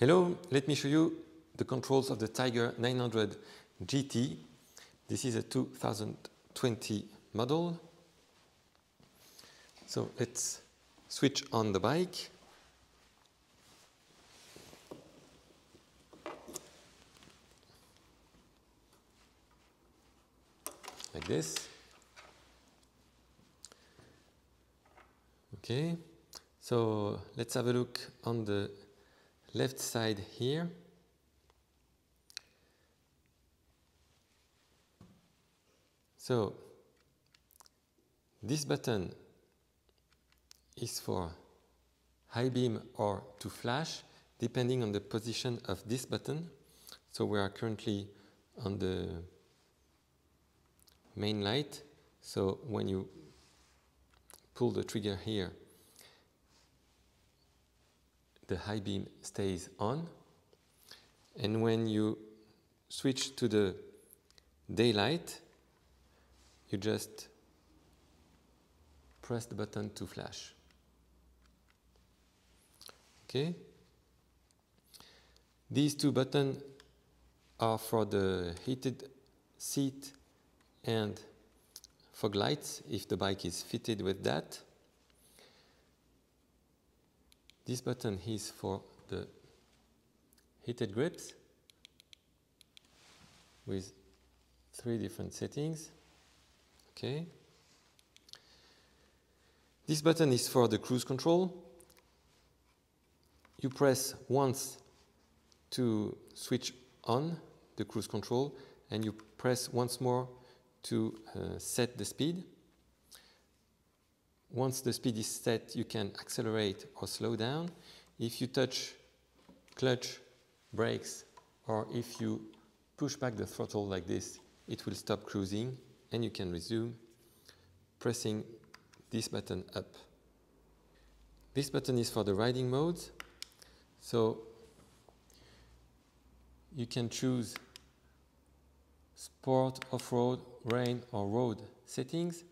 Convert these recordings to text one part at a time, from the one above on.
Hello, let me show you the controls of the Tiger 900 GT. This is a 2020 model. So let's switch on the bike. Like this. Okay, so let's have a look on the left side here. So this button is for high beam or to flash, depending on the position of this button. So we are currently on the main light. So when you pull the trigger here, the high beam stays on. And when you switch to the daylight, you just press the button to flash. Okay. These two buttons are for the heated seat and fog lights, if the bike is fitted with that. This button is for the heated grips with 3 different settings. Okay. This button is for the cruise control. You press once to switch on the cruise control, and you press once more to set the speed. Once the speed is set, you can accelerate or slow down. If you touch clutch, brakes, or if you push back the throttle like this, it will stop cruising and you can resume pressing this button up. This button is for the riding modes. So you can choose sport, off-road, rain or road settings.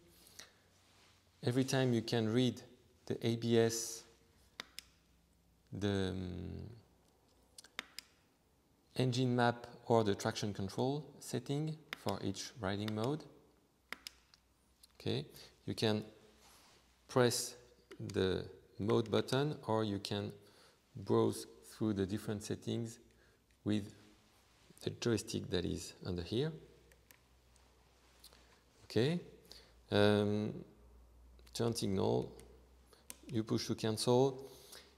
Every time you can read the ABS, the engine map or the traction control setting for each riding mode. Okay, you can press the mode button or you can browse through the different settings with the joystick that is under here. Okay, turn signal, you push to cancel.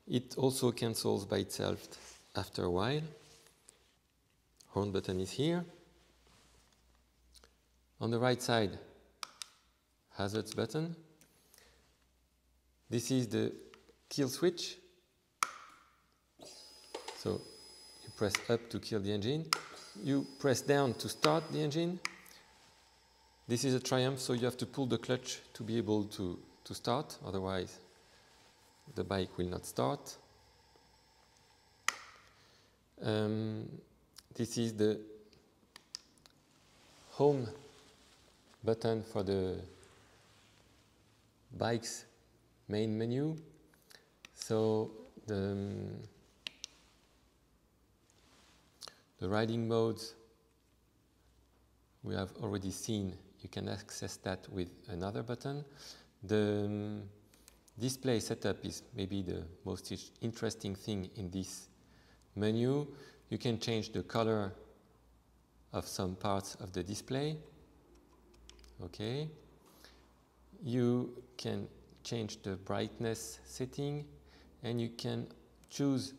It also cancels by itself after a while. Horn button is here. On the right side, hazards button. This is the kill switch. So you press up to kill the engine. You press down to start the engine. This is a Triumph, so you have to pull the clutch to be able to start, otherwise the bike will not start. This is the home button for the bike's main menu. So the riding modes we have already seen. You can access that with another button. The display setup is maybe the most interesting thing in this menu. You can change the color of some parts of the display. Okay. You can change the brightness setting, and you can choose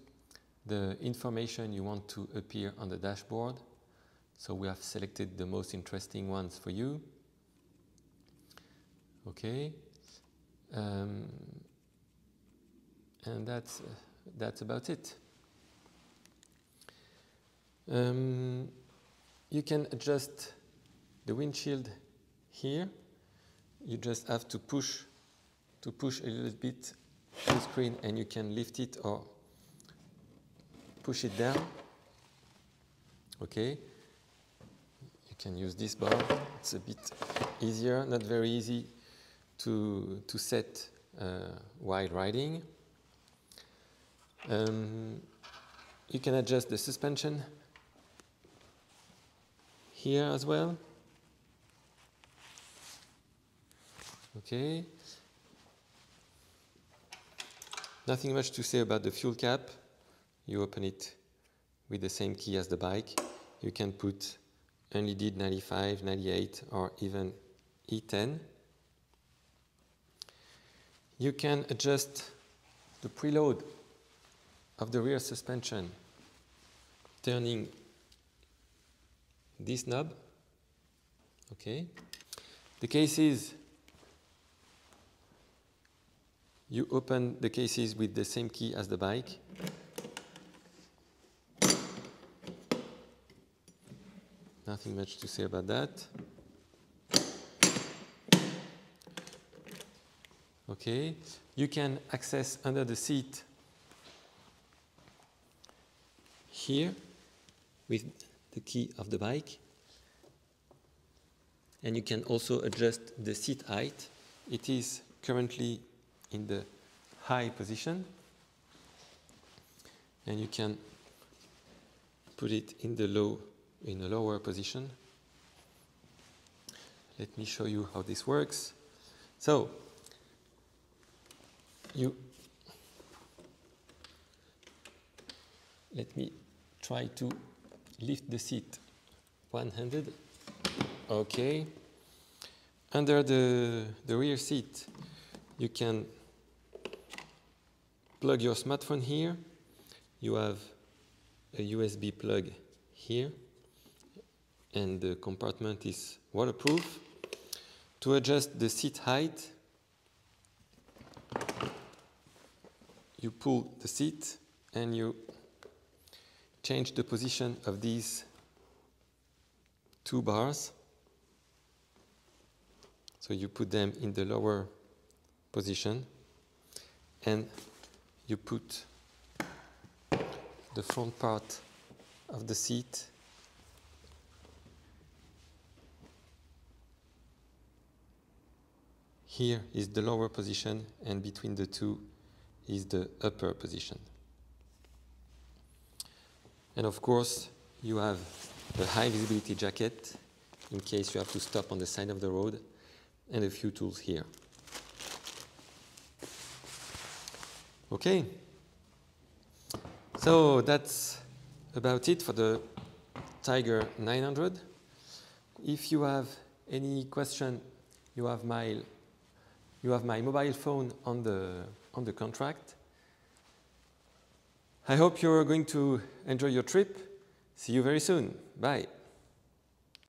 the information you want to appear on the dashboard. So we have selected the most interesting ones for you. Okay, and that's about it. You can adjust the windshield here. You just have to push a little bit the screen, and you can lift it or push it down. Okay. You can use this bar. It's a bit easier, not very easy to set while riding. You can adjust the suspension here as well. Okay. Nothing much to say about the fuel cap. You open it with the same key as the bike. You can put unleaded 95, 98, or even E10. You can adjust the preload of the rear suspension turning this knob. Okay. The cases, you open the cases with the same key as the bike. Nothing much to say about that. Okay, you can access under the seat here with the key of the bike. And you can also adjust the seat height. It is currently in the high position. And you can put it in the a lower position. Let me show you how this works. So, let me try to lift the seat one-handed. Okay. Under the rear seat, you can plug your smartphone here. You have a USB plug here, and the compartment is waterproof. To adjust the seat height, you pull the seat and you change the position of these two bars. So you put them in the lower position and you put the front part of the seat here is the lower position, and between the two is the upper position. And of course, you have the high visibility jacket in case you have to stop on the side of the road, and a few tools here. Okay, so that's about it for the Tiger 900. If you have any question, you have my mobile phone on the contract. I hope you're going to enjoy your trip. See you very soon. Bye.